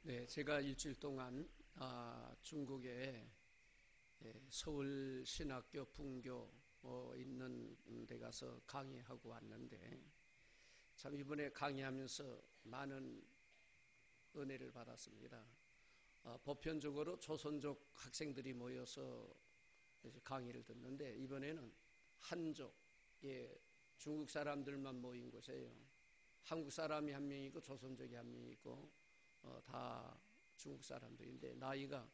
네, 제가 일주일 동안 중국의 서울 신학교 분교 있는 데 가서 강의하고 왔는데 참 이번에 강의하면서 많은 은혜를 받았습니다. 보편적으로 조선족 학생들이 모여서 강의를 듣는데 이번에는 한족, 중국 사람들만 모인 곳이에요. 한국 사람이 한 명이고 조선족이 한 명이고 다 중국 사람들인데 나이가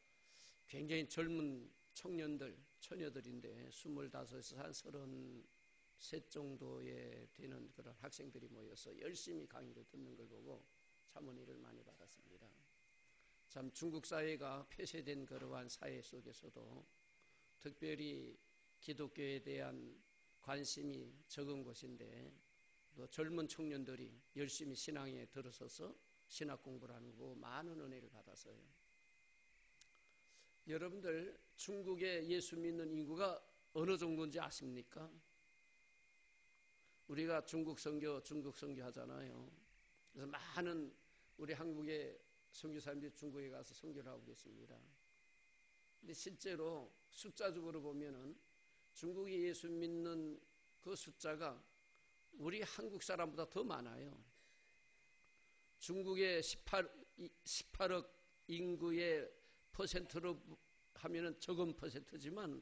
굉장히 젊은 청년들, 처녀들인데 25에서 한 33 정도에 되는 그런 학생들이 모여서 열심히 강의를 듣는 걸 보고 참 은혜를 많이 받았습니다. 참 중국 사회가 폐쇄된 그러한 사회 속에서도 특별히 기독교에 대한 관심이 적은 곳인데 또 젊은 청년들이 열심히 신앙에 들어서서 신학 공부를 하는 거 많은 은혜를 받았어요. 여러분들 중국의 예수 믿는 인구가 어느 정도인지 아십니까? 우리가 중국 선교 하잖아요. 그래서 많은 우리 한국의 선교사님들이 중국에 가서 선교를 하고 계십니다. 근데 실제로 숫자적으로 보면은 중국의 예수 믿는 그 숫자가 우리 한국 사람보다 더 많아요. 중국의 18억 인구의 퍼센트로 하면은 적은 퍼센트지만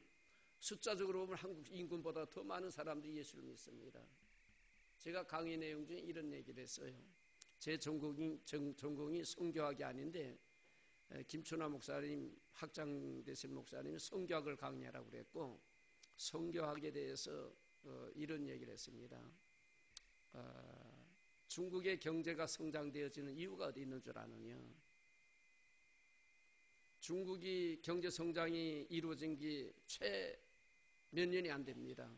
숫자적으로 보면 한국 인구보다 더 많은 사람들이 예수를 믿습니다. 제가 강의 내용 중에 이런 얘기를 했어요. 제 전공이 성교학이 아닌데 김춘하 목사님, 학장 되신 목사님이 성교학을 강의하라고 그랬고 성교학에 대해서 이런 얘기를 했습니다. 중국의 경제가 성장되어지는 이유가 어디 있는 줄 아느냐? 중국이 경제 성장이 이루어진 게 몇 년이 안 됩니다.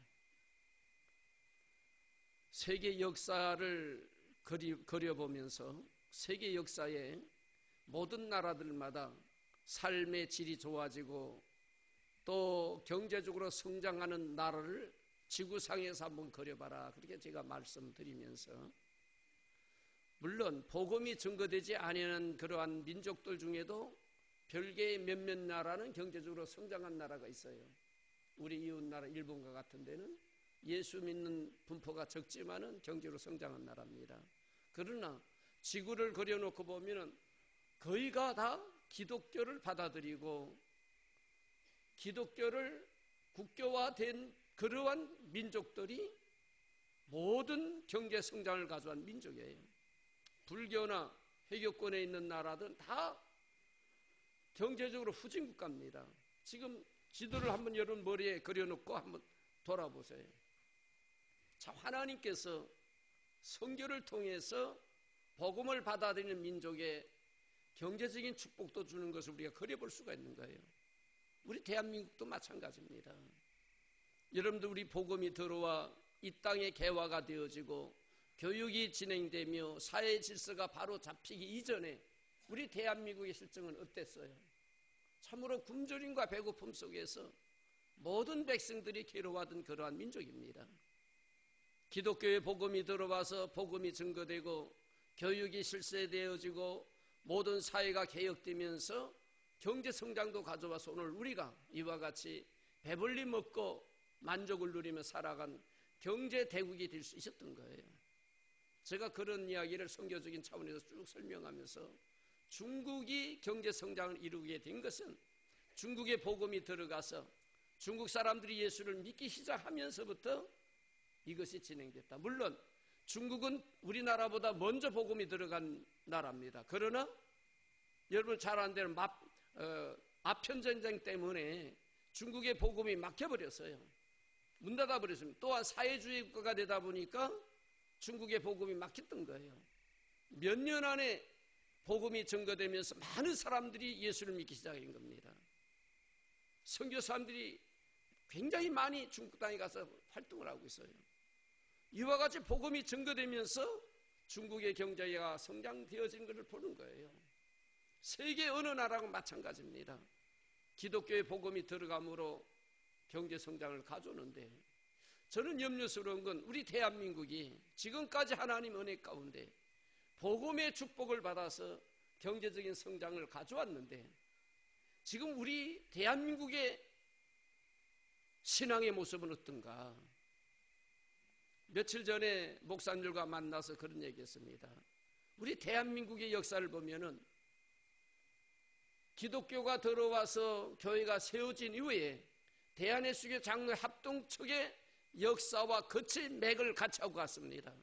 세계 역사를 그려보면서 세계 역사에 모든 나라들마다 삶의 질이 좋아지고 또 경제적으로 성장하는 나라를 지구상에서 한번 그려봐라. 그렇게 제가 말씀드리면서 물론 복음이 증거되지 아니하는 그러한 민족들 중에도 별개의 몇몇 나라는 경제적으로 성장한 나라가 있어요. 우리 이웃 나라 일본과 같은 데는 예수 믿는 분포가 적지만은 경제로 성장한 나라입니다. 그러나 지구를 그려놓고 보면은 거의가 다 기독교를 받아들이고 기독교를 국교화된 그러한 민족들이 모든 경제 성장을 가져온 민족이에요. 불교나 회교권에 있는 나라들은 다 경제적으로 후진 국가입니다. 지금 지도를 한번 여러분 머리에 그려놓고 한번 돌아보세요. 자, 하나님께서 선교를 통해서 복음을 받아들이는 민족에 경제적인 축복도 주는 것을 우리가 그려볼 수가 있는 거예요. 우리 대한민국도 마찬가지입니다. 여러분들 우리 복음이 들어와 이 땅에 개화가 되어지고 교육이 진행되며 사회 질서가 바로 잡히기 이전에 우리 대한민국의 실정은 어땠어요? 참으로 굶주림과 배고픔 속에서 모든 백성들이 괴로워하던 그러한 민족입니다. 기독교의 복음이 들어와서 복음이 증거되고 교육이 실세되어지고 모든 사회가 개혁되면서 경제성장도 가져와서 오늘 우리가 이와 같이 배불리 먹고 만족을 누리며 살아간 경제대국이 될 수 있었던 거예요. 제가 그런 이야기를 선교적인 차원에서 쭉 설명하면서 중국이 경제성장을 이루게 된 것은 중국의 복음이 들어가서 중국 사람들이 예수를 믿기 시작하면서부터 이것이 진행됐다. 물론 중국은 우리나라보다 먼저 복음이 들어간 나라입니다. 그러나 여러분 잘 아는 대로 아편전쟁 때문에 중국의 복음이 막혀버렸어요. 문 닫아버렸습니다. 또한 사회주의 국가가 되다 보니까 중국의 복음이 막혔던 거예요. 몇 년 안에 복음이 증거되면서 많은 사람들이 예수를 믿기 시작한 겁니다. 선교사람들이 굉장히 많이 중국 땅에 가서 활동을 하고 있어요. 이와 같이 복음이 증거되면서 중국의 경제가 성장되어진 것을 보는 거예요. 세계 어느 나라하고 마찬가지입니다. 기독교의 복음이 들어감으로 경제 성장을 가져오는데 저는 염려스러운 건 우리 대한민국이 지금까지 하나님 은혜 가운데 복음의 축복을 받아서 경제적인 성장을 가져왔는데 지금 우리 대한민국의 신앙의 모습은 어떤가? 며칠 전에 목사님들과 만나서 그런 얘기했습니다. 우리 대한민국의 역사를 보면은 기독교가 들어와서 교회가 세워진 이후에 대한예수교 장로회 합동측의 역사와 거친 맥을 같이 하고 갔습니다.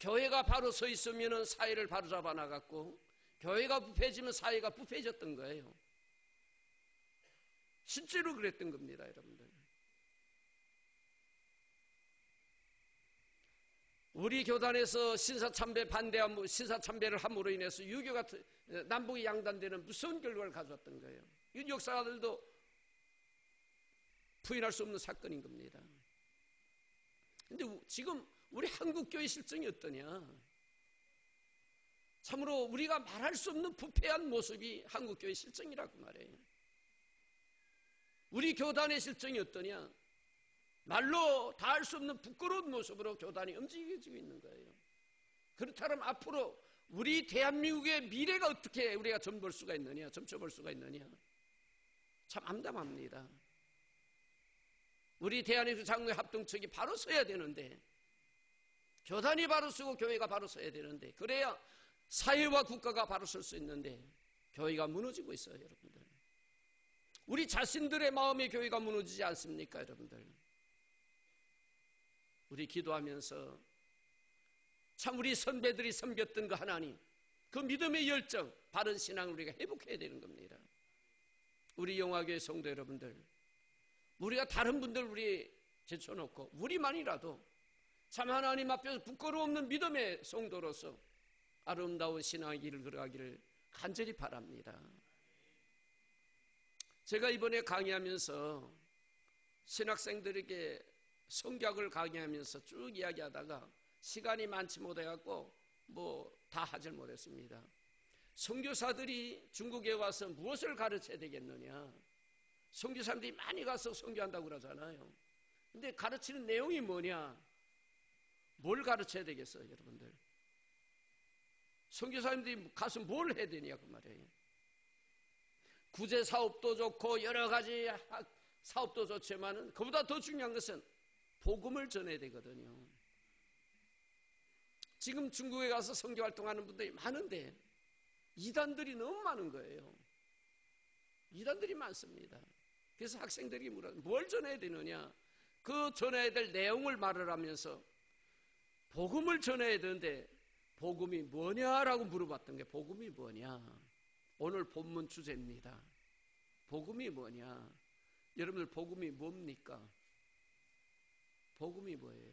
교회가 바로 서 있으면 사회를 바로 잡아 나갔고 교회가 부패해지면 사회가 부패해졌던 거예요. 실제로 그랬던 겁니다, 여러분들. 우리 교단에서 신사참배 반대함, 신사참배를 함으로 인해서 유교가 남북이 양단되는 무서운 결과를 가져왔던 거예요. 이 역사가들도 부인할 수 없는 사건인 겁니다. 그런데 지금 우리 한국교회 실정이 어떠냐? 참으로 우리가 말할 수 없는 부패한 모습이 한국교회 실정이라고 말해요. 우리 교단의 실정이 어떠냐? 말로 다 할 수 없는 부끄러운 모습으로 교단이 움직여지고 있는 거예요. 그렇다면 앞으로 우리 대한민국의 미래가 어떻게 우리가 점볼 수가 있느냐, 점쳐볼 수가 있느냐? 참 암담합니다. 우리 대한예수 장로회 합동측이 바로 서야 되는데, 교단이 바로 서고 교회가 바로 서야 되는데, 그래야 사회와 국가가 바로 설 수 있는데 교회가 무너지고 있어요, 여러분들. 우리 자신들의 마음의 교회가 무너지지 않습니까, 여러분들? 우리 기도하면서 참 우리 선배들이 섬겼던 그 하나님, 그 믿음의 열정, 바른 신앙을 우리가 회복해야 되는 겁니다. 우리 영화교회 성도 여러분들, 우리가 다른 분들 우리 제쳐놓고 우리만이라도 참 하나님 앞에서 부끄러움 없는 믿음의 성도로서 아름다운 신앙의 길을 걸어가기를 간절히 바랍니다. 제가 이번에 강의하면서 신학생들에게 성경을 강의하면서 쭉 이야기하다가 시간이 많지 못해갖고 다 하질 못했습니다. 선교사들이 중국에 와서 무엇을 가르쳐야 되겠느냐? 선교사님들이 많이 가서 선교한다고 그러잖아요. 근데 가르치는 내용이 뭐냐? 뭘 가르쳐야 되겠어요, 여러분들? 선교사님들이 가서 뭘 해야 되냐 그 말이에요. 구제 사업도 좋고 여러 가지 사업도 좋지만은 그보다 더 중요한 것은 복음을 전해야 되거든요. 지금 중국에 가서 선교 활동하는 분들이 많은데 이단들이 너무 많은 거예요. 이단들이 많습니다. 그래서 학생들이 물어요. 뭘 전해야 되느냐? 그 전해야 될 내용을 말을 하면서 복음을 전해야 되는데 복음이 뭐냐라고 물어봤던 게 복음이 뭐냐? 오늘 본문 주제입니다. 복음이 뭐냐? 여러분들 복음이 뭡니까? 복음이 뭐예요?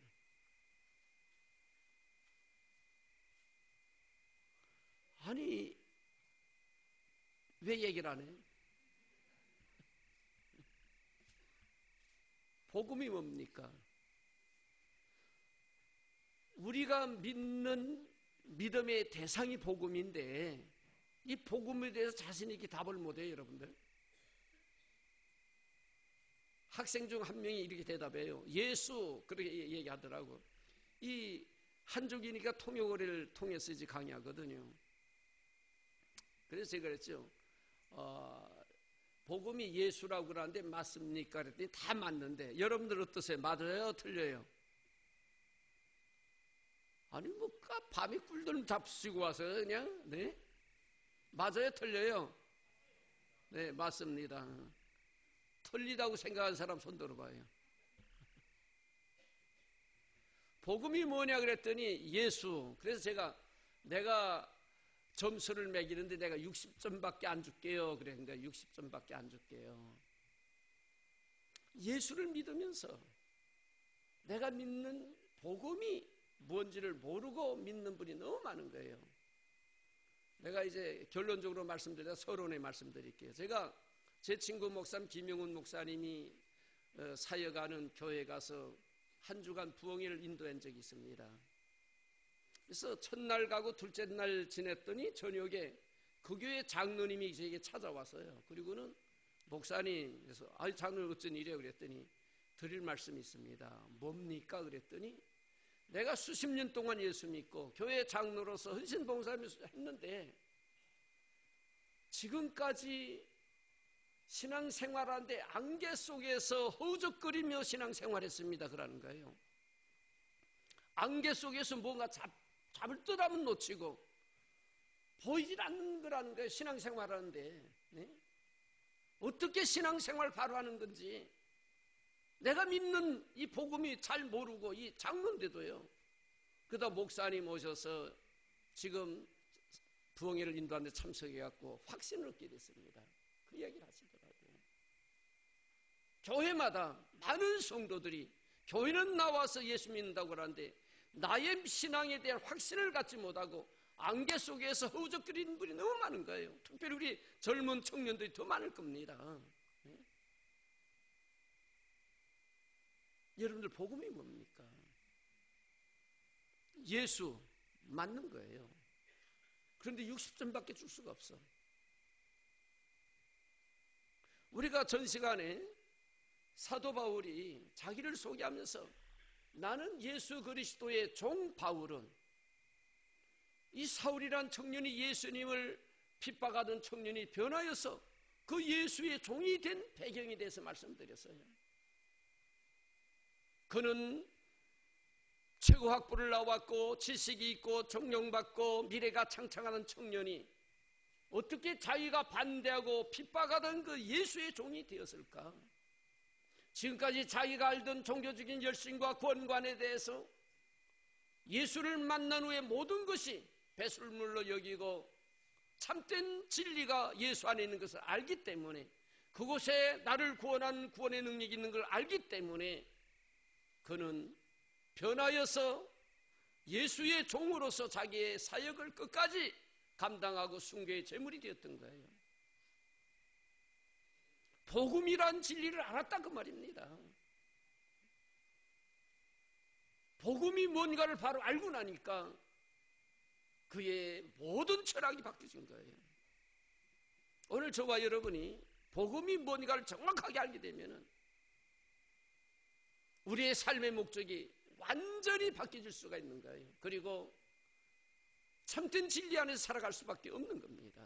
아니, 왜 얘기를 안 해요? 복음이 뭡니까? 우리가 믿는 믿음의 대상이 복음인데 이 복음에 대해서 자신 있게 답을 못해요, 여러분들. 학생 중 한 명이 이렇게 대답해요. 예수, 그렇게 얘기하더라고. 이 한족이니까 통역어를 통해서 이제 강의하거든요. 그래서 제가 그랬죠. 복음이 예수라고 그러는데 맞습니까? 그랬더니 다 맞는데 여러분들 어떠세요? 맞아요? 틀려요? 아니 밤에 꿀들 잡수고 와서 그냥 네? 맞아요? 틀려요? 네, 맞습니다. 틀리다고 생각하는 사람 손 들어봐요. 복음이 뭐냐 그랬더니 예수. 그래서 내가 점수를 매기는데 내가 60점밖에 안 줄게요. 그러니까 60점밖에 안 줄게요. 예수를 믿으면서 내가 믿는 복음이 뭔지를 모르고 믿는 분이 너무 많은 거예요. 내가 이제 결론적으로 말씀드려 서론에 말씀드릴게요. 제가 제 친구 목사님 김영훈 목사님이 사역하는 교회에 가서 한 주간 부흥회를 인도한 적이 있습니다. 그래서 첫날 가고 둘째 날 지냈더니 저녁에 그 교회 장로님이 저에게 찾아왔어요. 그리고는 목사님, 그래서 장로님 어쩐 일이에요? 그랬더니 드릴 말씀이 있습니다. 뭡니까? 그랬더니 내가 수십 년 동안 예수 믿고 교회 장로로서 헌신봉사하면서 했는데 지금까지 신앙생활하는데 안개 속에서 허우적거리며 신앙생활했습니다. 그러는 거예요. 안개 속에서 뭔가 잡을 듯 하면 놓치고 보이질 않는 거라는 거예요. 신앙생활하는데. 네? 어떻게 신앙생활 바로 하는 건지 내가 믿는 이 복음이 잘 모르고 이 장로인데도요. 그러다 목사님 오셔서 지금 부흥회를 인도하는데 참석해갖고 확신을 얻게 됐습니다. 그 이야기를 하시더라고요. 교회마다 많은 성도들이 교회는 나와서 예수 믿는다고 하는데 나의 신앙에 대한 확신을 갖지 못하고 안개 속에서 허우적거리는 분이 너무 많은 거예요. 특별히 우리 젊은 청년들이 더 많을 겁니다. 네? 여러분들 복음이 뭡니까? 예수 맞는 거예요. 그런데 60점밖에 줄 수가 없어. 우리가 전 시간에 사도 바울이 자기를 소개하면서 나는 예수 그리스도의 종 바울은 이 사울이란 청년이 예수님을 핍박하던 청년이 변하여서 그 예수의 종이 된 배경에 대해서 말씀드렸어요. 그는 최고 학부를 나왔고 지식이 있고 존경받고 미래가 창창하는 청년이 어떻게 자기가 반대하고 핍박하던 그 예수의 종이 되었을까? 지금까지 자기가 알던 종교적인 열심과 권관에 대해서 예수를 만난 후에 모든 것이 배설물로 여기고 참된 진리가 예수 안에 있는 것을 알기 때문에 그곳에 나를 구원한 구원의 능력이 있는 걸 알기 때문에 그는 변하여서 예수의 종으로서 자기의 사역을 끝까지 감당하고 순교의 제물이 되었던 거예요. 복음이란 진리를 알았다 그 말입니다. 복음이 뭔가를 바로 알고 나니까 그의 모든 철학이 바뀌어진 거예요. 오늘 저와 여러분이 복음이 뭔가를 정확하게 알게 되면 우리의 삶의 목적이 완전히 바뀌어질 수가 있는 거예요. 그리고 참된 진리 안에서 살아갈 수밖에 없는 겁니다.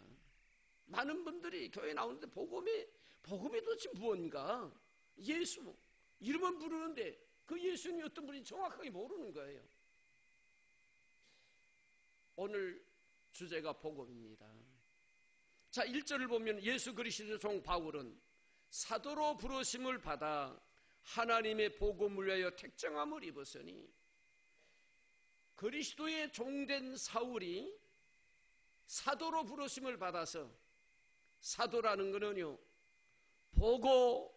많은 분들이 교회 나오는데 복음이 도대체 무언가? 예수 이름은 부르는데 그 예수님이 어떤 분인지 정확하게 모르는 거예요. 오늘 주제가 복음입니다. 자, 1절을 보면 예수 그리스도의 종 바울은 사도로 부르심을 받아 하나님의 복음을 위하여 택정함을 입었으니 그리스도의 종된 사울이 사도로 부르심을 받아서 사도라는 것은요 보고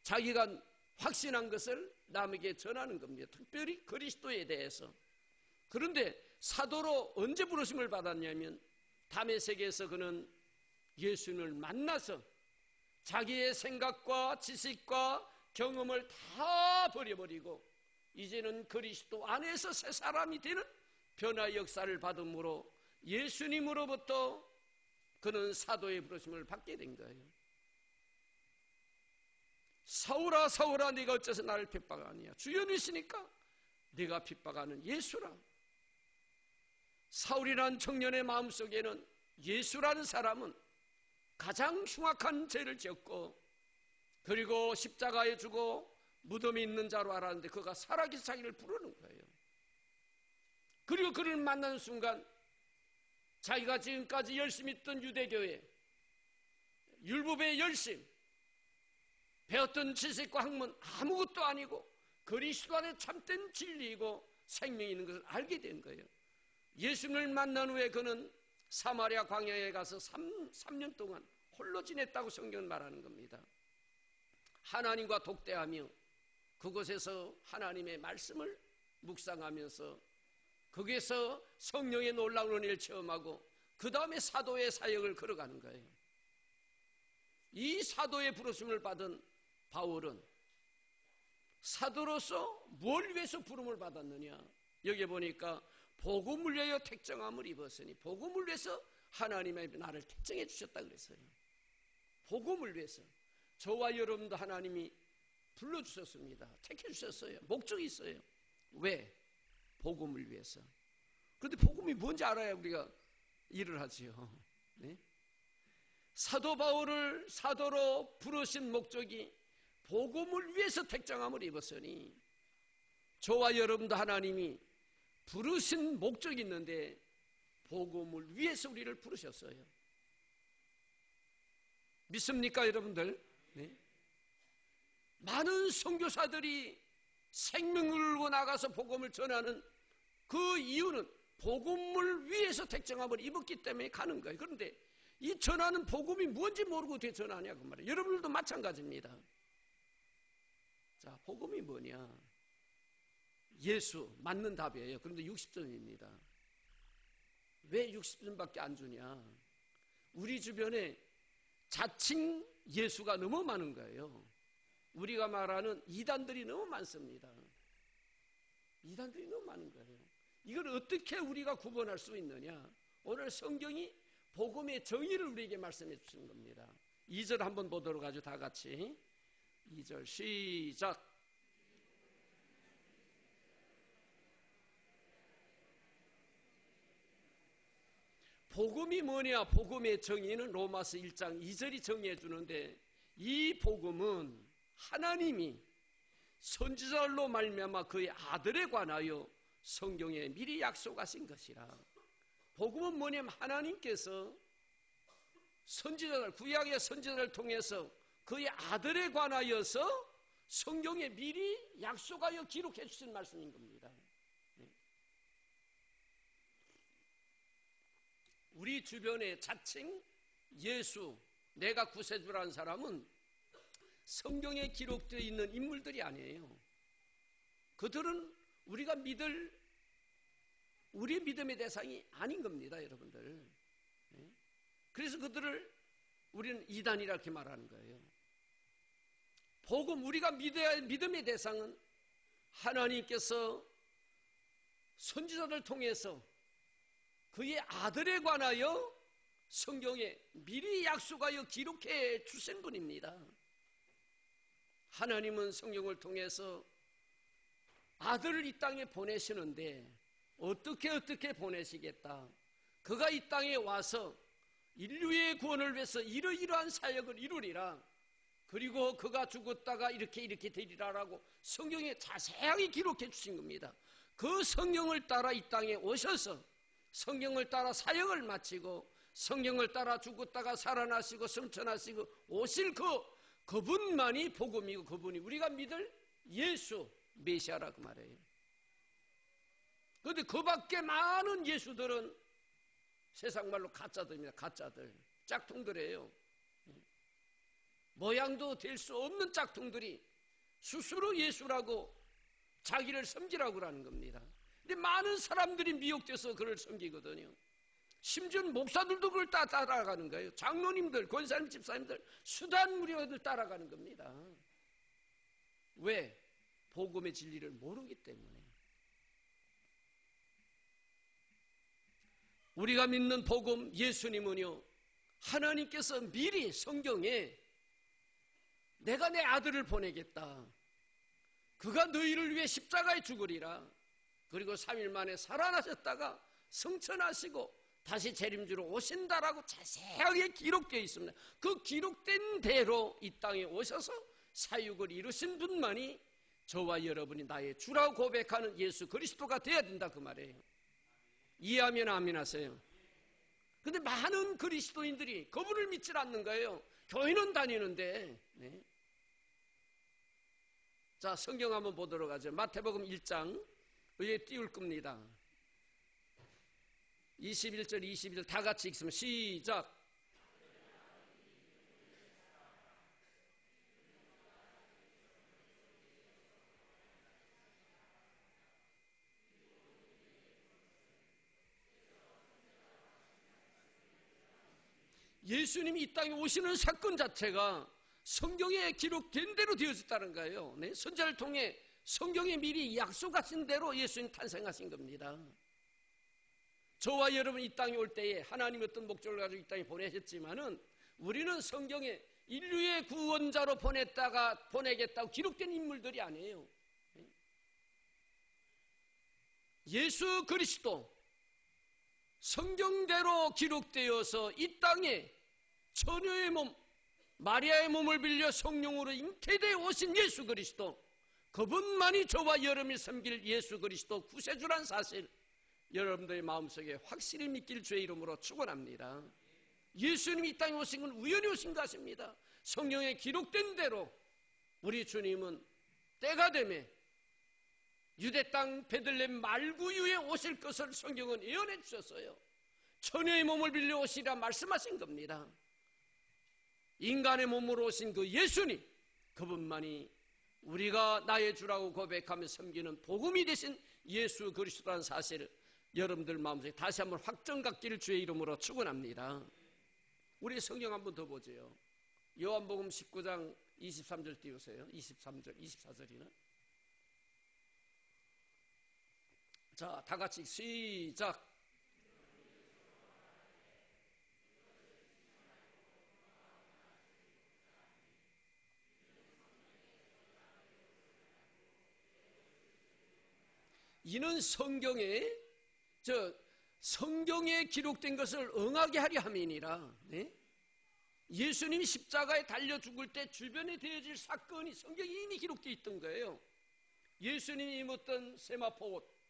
자기가 확신한 것을 남에게 전하는 겁니다. 특별히 그리스도에 대해서. 그런데 사도로 언제 부르심을 받았냐면 다메섹에서 그는 예수님을 만나서 자기의 생각과 지식과 경험을 다 버려버리고 이제는 그리스도 안에서 새 사람이 되는 변화의 역사를 받음으로 예수님으로부터 그는 사도의 부르심을 받게 된 거예요. 사울아 사울아 네가 어째서 나를 핍박하느냐? 주연이시니까 네가 핍박하는 예수라. 사울이라는 청년의 마음속에는 예수라는 사람은 가장 흉악한 죄를 지었고 그리고 십자가에 죽어 무덤이 있는 자로 알았는데 그가 살아계서 자기를 부르는 거예요. 그리고 그를 만나는 순간 자기가 지금까지 열심히 있던 유대교회 율법의 열심 배웠던 지식과 학문 아무것도 아니고 그리스도 안에 참된 진리이고 생명이 있는 것을 알게 된 거예요. 예수님을 만난 후에 그는 사마리아 광야에 가서 3년 동안 홀로 지냈다고 성경은 말하는 겁니다. 하나님과 독대하며 그곳에서 하나님의 말씀을 묵상하면서 거기에서 성령의 놀라운 은혜를 체험하고 그 다음에 사도의 사역을 걸어가는 거예요. 이 사도의 부르심을 받은 바울은 사도로서 뭘 위해서 부름을 받았느냐? 여기 보니까 복음을 위하여 택정함을 입었으니 복음을 위해서 하나님의 나를 택정해 주셨다 그랬어요. 복음을 위해서 저와 여러분도 하나님이 불러주셨습니다. 택해 주셨어요. 목적이 있어요. 왜? 복음을 위해서. 그런데 복음이 뭔지 알아야 우리가 일을 하지요. 네? 사도 바울을 사도로 부르신 목적이 복음을 위해서 택정함을 입었으니 저와 여러분도 하나님이 부르신 목적이 있는데 복음을 위해서 우리를 부르셨어요. 믿습니까 여러분들? 네? 많은 선교사들이 생명을 걸고 나가서 복음을 전하는 그 이유는 복음을 위해서 택정함을 입었기 때문에 가는 거예요. 그런데 이 전하는 복음이 뭔지 모르고 어떻게 전하냐 그 말이에요. 여러분들도 마찬가지입니다. 자, 복음이 뭐냐? 예수 맞는 답이에요. 그런데 60점입니다. 왜 60점밖에 안 주냐? 우리 주변에 자칭 예수가 너무 많은 거예요. 우리가 말하는 이단들이 너무 많습니다. 이단들이 너무 많은 거예요. 이걸 어떻게 우리가 구분할 수 있느냐? 오늘 성경이 복음의 정의를 우리에게 말씀해 주시는 겁니다. 2절 한번 보도록 하죠. 다 같이 2절 시작. 복음이 뭐냐? 복음의 정의는 로마서 1장 2절이 정의해 주는데 이 복음은 하나님이 선지자로 말미암아 그의 아들에 관하여 성경에 미리 약속하신 것이라. 복음은 뭐냐면 하나님께서 선지자들, 구약의 선지자를 통해서 그의 아들에 관하여서 성경에 미리 약속하여 기록해 주신 말씀인 겁니다. 우리 주변에 자칭 예수, 내가 구세주라는 사람은 성경에 기록되어 있는 인물들이 아니에요. 그들은 우리가 믿을 우리의 믿음의 대상이 아닌 겁니다, 여러분들. 그래서 그들을 우리는 이단이라 이렇게 말하는 거예요. 복음, 우리가 믿어야 할 믿음의 대상은 하나님께서 선지자들 통해서 그의 아들에 관하여 성경에 미리 약속하여 기록해 주신 분입니다. 하나님은 성경을 통해서 아들을 이 땅에 보내시는데 어떻게 보내시겠다. 그가 이 땅에 와서 인류의 구원을 위해서 이러이러한 사역을 이루리라. 그리고 그가 죽었다가 이렇게 되리라라고 성경에 자세하게 기록해 주신 겁니다. 그 성경을 따라 이 땅에 오셔서 성경을 따라 사역을 마치고 성경을 따라 죽었다가 살아나시고 승천하시고 오실 그분만이 복음이고 그분이 우리가 믿을 예수 메시아라 그 말이에요. 그런데 그 밖에 많은 예수들은 세상 말로 가짜들입니다. 가짜들, 짝퉁들이에요. 모양도 될 수 없는 짝퉁들이 스스로 예수라고 자기를 섬기라고 하는 겁니다. 근데 많은 사람들이 미혹돼서 그를 섬기거든요. 심지어 목사들도 그걸 따라가는 거예요. 장로님들, 권사님, 집사님들, 수단 무료들 따라가는 겁니다. 왜? 복음의 진리를 모르기 때문에. 우리가 믿는 복음 예수님은요, 하나님께서 미리 성경에 내가 내 아들을 보내겠다. 그가 너희를 위해 십자가에 죽으리라. 그리고 3일 만에 살아나셨다가 성천하시고 다시 재림주로 오신다라고 자세하게 기록되어 있습니다. 그 기록된 대로 이 땅에 오셔서 사육을 이루신 분만이 저와 여러분이 나의 주라고 고백하는 예수 그리스도가 되어야 된다 그 말이에요. 이해하면 아멘 하세요. 근데 많은 그리스도인들이 그분을 믿질 않는 거예요. 교회는 다니는데. 네. 자, 성경 한번 보도록 하죠. 마태복음 1장 위에 띄울 겁니다. 21절 22절 다 같이 읽으면 시작. 예수님이 이 땅에 오시는 사건 자체가 성경에 기록된 대로 되어졌다는 거예요. 네? 선지자를 통해 성경에 미리 약속하신 대로 예수님 탄생하신 겁니다. 저와 여러분 이 땅에 올 때에 하나님이 어떤 목적을 가지고 이 땅에 보내셨지만은 우리는 성경에 인류의 구원자로 보내겠다고 기록된 인물들이 아니에요. 예수 그리스도 성경대로 기록되어서 이 땅에 처녀의 몸, 마리아의 몸을 빌려 성령으로 잉태되어 오신 예수 그리스도, 그분만이 저와 여러분이 섬길 예수 그리스도 구세주란 사실, 여러분들의 마음속에 확실히 믿길 주의 이름으로 축원합니다. 예수님이 이 땅에 오신 건 우연히 오신 것입니다. 성경에 기록된 대로 우리 주님은 때가 되매 유대 땅 베들레헴 말구유에 오실 것을 성경은 예언해 주셨어요. 처녀의 몸을 빌려 오시리라 말씀하신 겁니다. 인간의 몸으로 오신 그 예수님, 그분만이 우리가 나의 주라고 고백하며 섬기는 복음이 되신 예수 그리스도라는 사실을 여러분들 마음속에 다시 한번 확정 갖기를 주의 이름으로 축원합니다. 우리 성경 한번 더 보죠. 요한복음 19장 23절 띄우세요. 23절, 24절이나. 자, 다 같이 시작. 이는 성경에 기록된 것을 응하게 하려 함이니라. 네? 예수님이 십자가에 달려 죽을 때 주변에 되어질 사건이 성경에 이미 기록되어 있던 거예요. 예수님이 입었던 세마포 옷,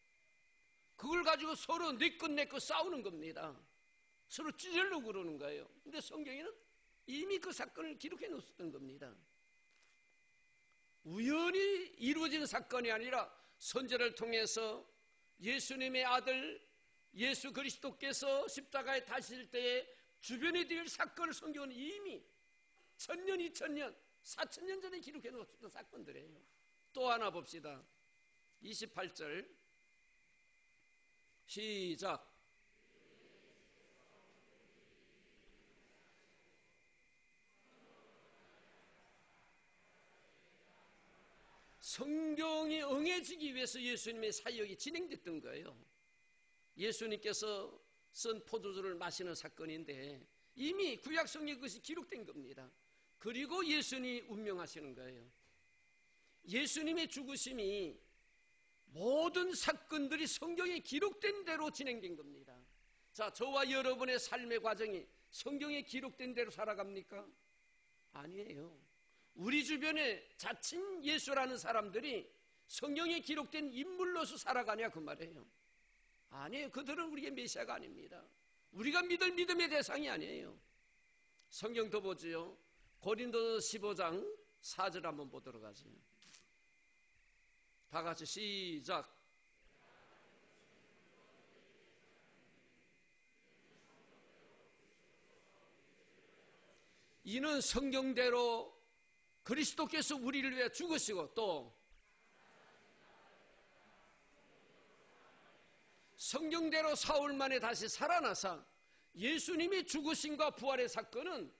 그걸 가지고 서로 내 것 싸우는 겁니다. 서로 찢으려고 그러는 거예요. 근데 성경에는 이미 그 사건을 기록해 놓았던 겁니다. 우연히 이루어진 사건이 아니라 선지자를 통해서 예수님의 아들 예수 그리스도께서 십자가에 타실 때에 주변에 될 사건을 성경은 이미 1000년, 2000년, 4000년 전에 기록해 놓았던 사건들이에요. 또 하나 봅시다. 28절 시작. 성경이 응해지기 위해서 예수님의 사역이 진행됐던 거예요. 예수님께서 쓴 포도주를 마시는 사건인데 이미 구약 성경에 그것이 기록된 겁니다. 그리고 예수님이 운명하시는 거예요. 예수님의 죽으심이 모든 사건들이 성경에 기록된 대로 진행된 겁니다. 자, 저와 여러분의 삶의 과정이 성경에 기록된 대로 살아갑니까? 아니에요. 우리 주변에 자칭 예수라는 사람들이 성경에 기록된 인물로서 살아가냐 그 말이에요. 아니에요. 그들은 우리의 메시아가 아닙니다. 우리가 믿을 믿음의 대상이 아니에요. 성경 더 보지요. 고린도서 15장 4절 한번 보도록 하죠. 다 같이 시작. 이는 성경대로 그리스도께서 우리를 위해 죽으시고 또 성경대로 사흘 만에 다시 살아나사 예수님이 죽으심과 부활의 사건은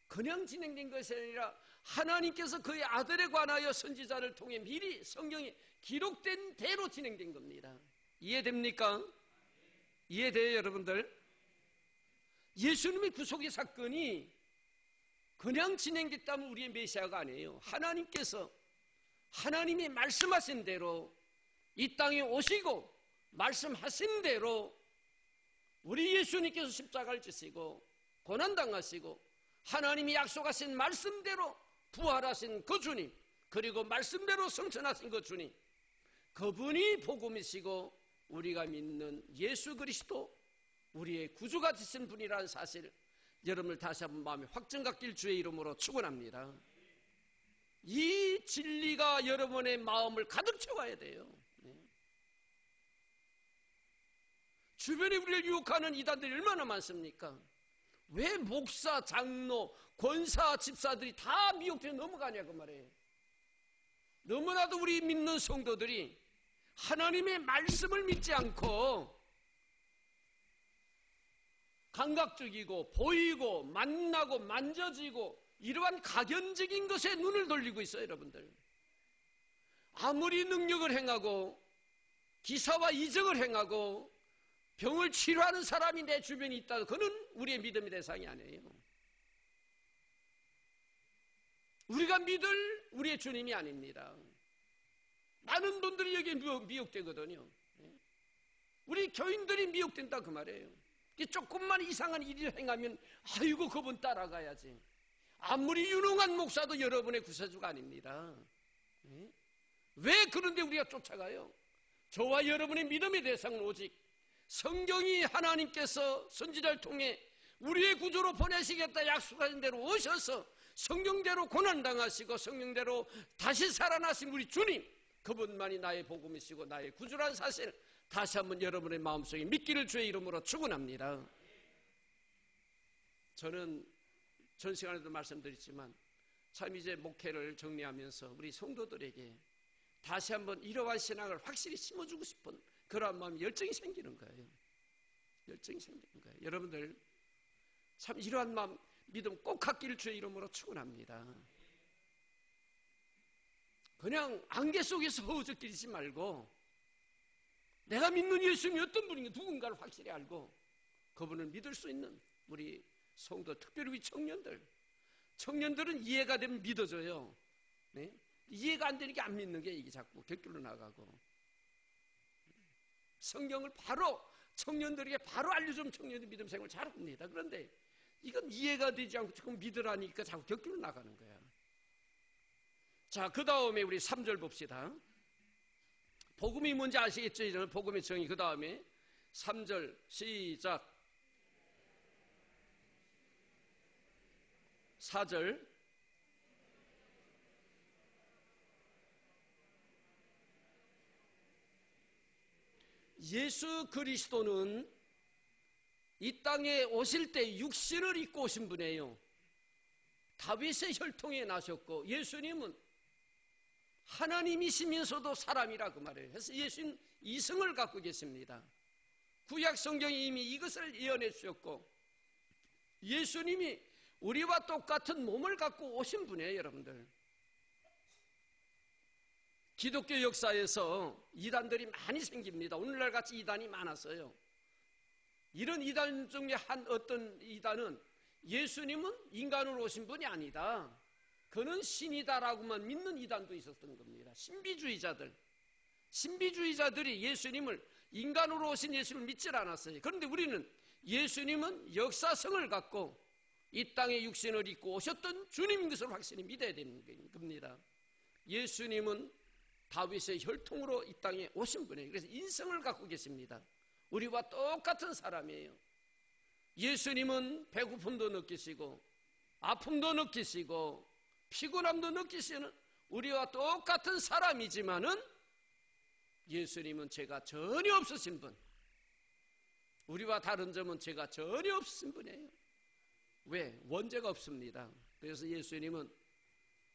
그냥 진행된 것이 아니라 하나님께서 그의 아들에 관하여 선지자를 통해 미리 성경에 기록된 대로 진행된 겁니다. 이해됩니까? 이해돼요, 여러분들? 예수님의 구속의 사건이 그냥 진행됐다면 우리의 메시아가 아니에요. 하나님께서 하나님이 말씀하신 대로 이 땅에 오시고 말씀하신 대로 우리 예수님께서 십자가를 지시고 고난당하시고 하나님이 약속하신 말씀대로 부활하신 그 주님, 그리고 말씀대로 성천하신 그 주님, 그분이 복음이시고 우리가 믿는 예수 그리스도, 우리의 구주가 되신 분이라는 사실을 여러분을 다시 한번 마음에 확정 갖길 주의 이름으로 축원합니다. 이 진리가 여러분의 마음을 가득 채워야 돼요. 주변에 우리를 유혹하는 이단들이 얼마나 많습니까? 왜 목사, 장로, 권사, 집사들이 다 미혹되어 넘어가냐 그 말이에요. 너무나도 우리 믿는 성도들이 하나님의 말씀을 믿지 않고 감각적이고 보이고 만나고 만져지고 이러한 가견적인 것에 눈을 돌리고 있어요. 여러분들 아무리 능력을 행하고 기사와 이적을 행하고 병을 치료하는 사람이 내 주변에 있다, 그는 우리의 믿음의 대상이 아니에요. 우리가 믿을 우리의 주님이 아닙니다. 많은 분들이 여기에 미혹되거든요. 우리 교인들이 미혹된다 그 말이에요. 조금만 이상한 일을 행하면 아이고 그분 따라가야지. 아무리 유능한 목사도 여러분의 구세주가 아닙니다. 왜 그런데 우리가 쫓아가요? 저와 여러분의 믿음의 대상은 오직 성경이 하나님께서 선지자를 통해 우리의 구주로 보내시겠다 약속하신 대로 오셔서 성경대로 고난당하시고 성경대로 다시 살아나신 우리 주님, 그분만이 나의 복음이시고 나의 구주라는 사실 다시 한번 여러분의 마음속에 믿기를 주의 이름으로 축원합니다. 저는 전 시간에도 말씀드렸지만 참 이제 목회를 정리하면서 우리 성도들에게 다시 한번 이러한 신앙을 확실히 심어주고 싶은 그러한 마음, 열정이 생기는 거예요. 열정이 생기는 거예요. 여러분들 참 이러한 마음, 믿음 꼭 갖기를 주의 이름으로 축원합니다. 그냥 안개 속에서 허우적거리지 말고 내가 믿는 예수님이 어떤 분인가 누군가를 확실히 알고 그분을 믿을 수 있는 우리 성도, 특별히 우리 청년들은 이해가 되면 믿어져요. 네? 이해가 안 되는 게 안 믿는 게 이게 자꾸 곁길로 나가고, 성경을 바로 청년들에게 바로 알려주면 청년들 믿음 생활을 잘합니다. 그런데 이건 이해가 되지 않고 조금 믿으라니까 자꾸 곁길로 나가는 거야. 자, 그 다음에 우리 3절 봅시다. 복음이 뭔지 아시겠죠? 이제는 복음의 정의. 그 다음에 3절 시작. 4절 예수 그리스도는 이 땅에 오실 때 육신을 입고 오신 분이에요. 다윗의 혈통에 나셨고 예수님은 하나님이시면서도 사람이라 그 말이에요. 그래서 예수님 이성을 갖고 계십니다. 구약 성경이 이미 이것을 예언해 주셨고 예수님이 우리와 똑같은 몸을 갖고 오신 분이에요. 여러분들, 기독교 역사에서 이단들이 많이 생깁니다. 오늘날 같이 이단이 많았어요. 이런 이단 중에 한 어떤 이단은 예수님은 인간으로 오신 분이 아니다, 그는 신이다라고만 믿는 이단도 있었던 겁니다. 신비주의자들이 예수님을 인간으로 오신 예수님을 믿질 않았어요. 그런데 우리는 예수님은 역사성을 갖고 이 땅에 육신을 입고 오셨던 주님인 것을 확실히 믿어야 되는 겁니다. 예수님은 다윗의 혈통으로 이 땅에 오신 분이에요. 그래서 인성을 갖고 계십니다. 우리와 똑같은 사람이에요. 예수님은 배고픔도 느끼시고 아픔도 느끼시고 피곤함도 느끼시는 우리와 똑같은 사람이지만은 예수님은 죄가 전혀 없으신 분, 우리와 다른 점은 죄가 전혀 없으신 분이에요. 왜? 원죄가 없습니다. 그래서 예수님은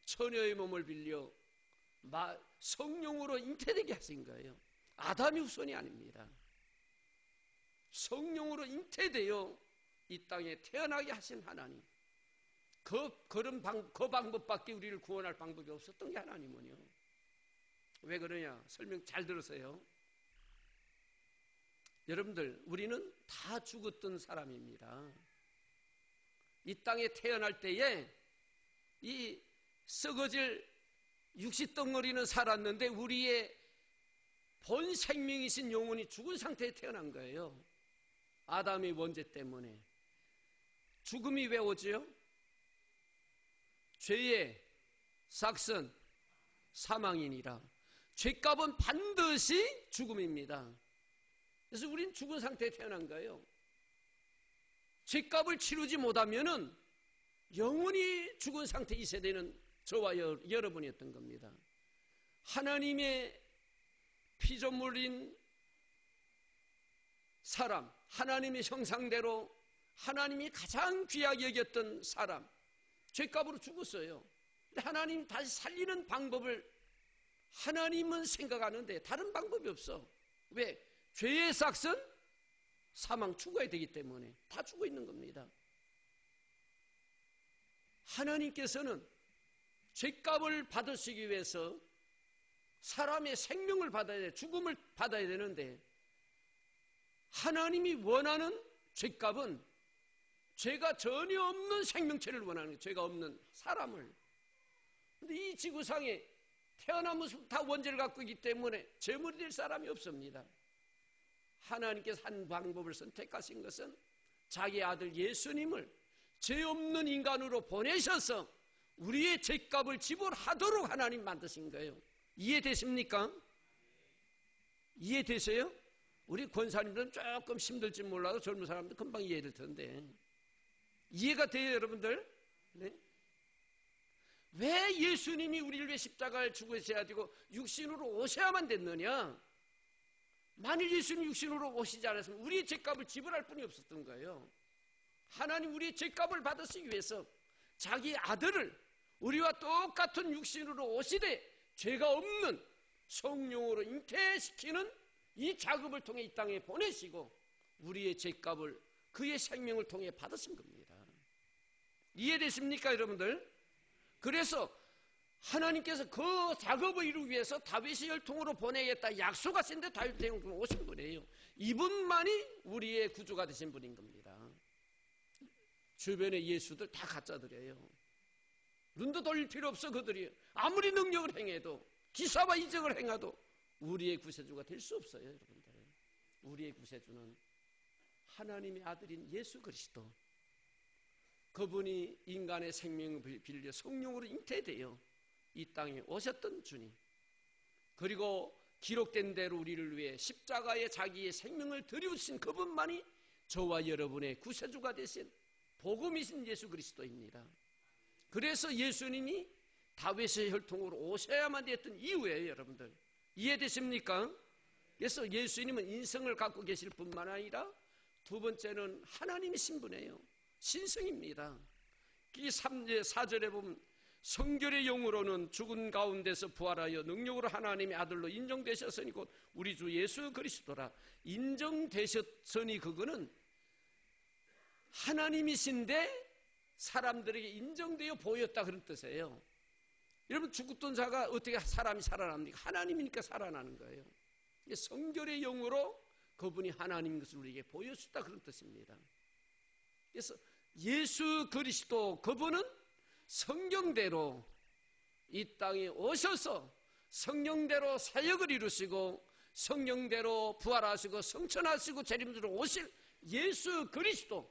처녀의 몸을 빌려 성령으로 잉태되게 하신 거예요. 아담이 후손이 아닙니다. 성령으로 잉태되어 이 땅에 태어나게 하신 하나님, 그런 방법밖에 우리를 구원할 방법이 없었던 게 하나님은요. 왜 그러냐? 설명 잘 들으세요. 여러분들, 우리는 다 죽었던 사람입니다. 이 땅에 태어날 때에 이 썩어질 육시덩어리는 살았는데 우리의 본 생명이신 영혼이 죽은 상태에 태어난 거예요. 아담의 원죄 때문에. 죽음이 왜 오지요? 죄의 삭슨 사망이니라. 죄값은 반드시 죽음입니다. 그래서 우린 죽은 상태에 태어난 거예요. 죄값을 치르지 못하면은 영원히 죽은 상태 이 세대는 저와 여러분이었던 겁니다. 하나님의 피조물인 사람, 하나님의 형상대로 하나님이 가장 귀하게 여겼던 사람, 죄값으로 죽었어요. 근데 하나님 다시 살리는 방법을 하나님은 생각하는데 다른 방법이 없어. 왜? 죄의 삭은 사망, 죽어야 되기 때문에 다 죽어 있는 겁니다. 하나님께서는 죄값을 받으시기 위해서 사람의 생명을 받아야 돼, 죽음을 받아야 되는데 하나님이 원하는 죄값은 죄가 전혀 없는 생명체를 원하는 거예요. 죄가 없는 사람을. 근데 이 지구상에 태어나면서 다 원죄를 갖고 있기 때문에 죄물이 될 사람이 없습니다. 하나님께서 한 방법을 선택하신 것은 자기 아들 예수님을 죄 없는 인간으로 보내셔서 우리의 죄값을 지불하도록 하나님 만드신 거예요. 이해되십니까? 이해되세요? 우리 권사님들은 조금 힘들지 몰라도 젊은 사람들 금방 이해될 텐데 이해가 돼요, 여러분들? 네? 왜 예수님이 우리를 위해 십자가를 죽으셔야 되고 육신으로 오셔야만 됐느냐? 만일 예수님 육신으로 오시지 않았으면 우리의 죄값을 지불할 뿐이 없었던 거예요. 하나님 우리의 죄값을 받으시기 위해서 자기 아들을 우리와 똑같은 육신으로 오시되 죄가 없는 성령으로 잉태시키는 이 작업을 통해 이 땅에 보내시고 우리의 죄값을 그의 생명을 통해 받으신 겁니다. 이해되십니까, 여러분들? 그래서 하나님께서 그 작업을 이루기 위해서 다윗의 혈통으로 보내겠다 약속하신데 다윗의 혈통으로 오신 분이에요. 이분만이 우리의 구주가 되신 분인 겁니다. 주변의 예수들 다 가짜들이에요. 눈도 돌릴 필요 없어. 그들이 아무리 능력을 행해도 기사와 이적을 행해도 우리의 구세주가 될 수 없어요. 여러분들, 우리의 구세주는 하나님의 아들인 예수 그리스도, 그분이 인간의 생명을 빌려 성령으로 잉태되어 이 땅에 오셨던 주님, 그리고 기록된 대로 우리를 위해 십자가에 자기의 생명을 드리우신 그분만이 저와 여러분의 구세주가 되신 복음이신 예수 그리스도입니다. 그래서 예수님이 다윗의 혈통으로 오셔야만 됐던 이유예요. 여러분들 이해되십니까? 그래서 예수님은 인성을 갖고 계실 뿐만 아니라 두 번째는 하나님의 신분이에요. 신성입니다. 이 4절에 보면 성결의 영으로는 죽은 가운데서 부활하여 능력으로 하나님의 아들로 인정되셨으니 곧 우리 주 예수 그리스도라. 인정되셨으니 그거는 하나님이신데 사람들에게 인정되어 보였다 그런 뜻이에요. 여러분, 죽었던 자가 어떻게 사람이 살아납니까? 하나님이니까 살아나는 거예요. 성결의 영으로 그분이 하나님인 것을 우리에게 보여줬다 그런 뜻입니다. 그래서 예수 그리스도 그분은 성경대로 이 땅에 오셔서 성령대로 사역을 이루시고 성령대로 부활하시고 성천하시고 재림으로 오실 예수 그리스도,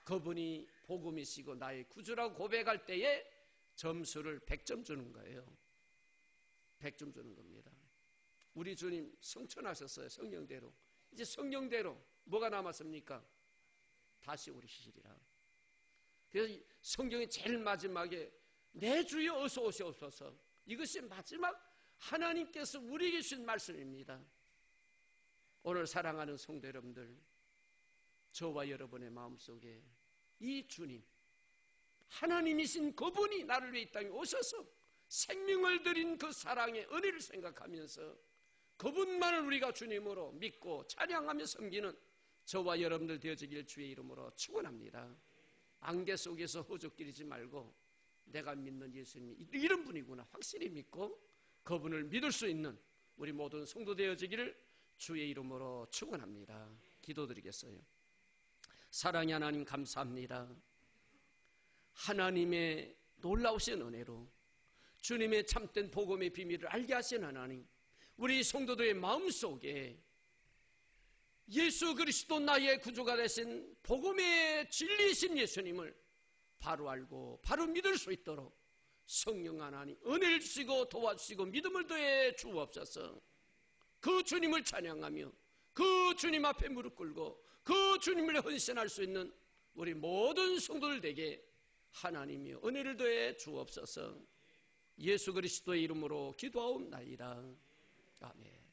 그분이 복음이시고 나의 구주라고 고백할 때에 점수를 100점 주는 거예요. 100점 주는 겁니다. 우리 주님 성천하셨어요. 성령대로. 이제 성령대로 뭐가 남았습니까? 다시 오시리라. 그래서 성경의 제일 마지막에 내 주여 어서 오시옵소서, 이것이 마지막 하나님께서 우리에게 주신 말씀입니다. 오늘 사랑하는 성도 여러분들, 저와 여러분의 마음속에 이 주님, 하나님이신 그분이 나를 위해 이 땅에 오셔서 생명을 드린 그 사랑의 은혜를 생각하면서 그분만을 우리가 주님으로 믿고 찬양하며 섬기는 저와 여러분들 되어지길 주의 이름으로 축원합니다. 안개 속에서 허죽거리지 말고 내가 믿는 예수님이 이런 분이구나 확실히 믿고 그분을 믿을 수 있는 우리 모든 성도 되어지기를 주의 이름으로 축원합니다. 기도드리겠어요. 사랑의 하나님, 감사합니다. 하나님의 놀라우신 은혜로 주님의 참된 복음의 비밀을 알게 하신 하나님, 우리 성도들의 마음속에 예수 그리스도 나의 구주가 되신 복음의 진리이신 예수님을 바로 알고 바로 믿을 수 있도록 성령 하나님 은혜를 주시고 도와주시고 믿음을 더해 주옵소서. 그 주님을 찬양하며 그 주님 앞에 무릎 꿇고 그 주님을 헌신할 수 있는 우리 모든 성도들에게 하나님이여 은혜를 더해 주옵소서. 예수 그리스도의 이름으로 기도하옵나이다. 아멘.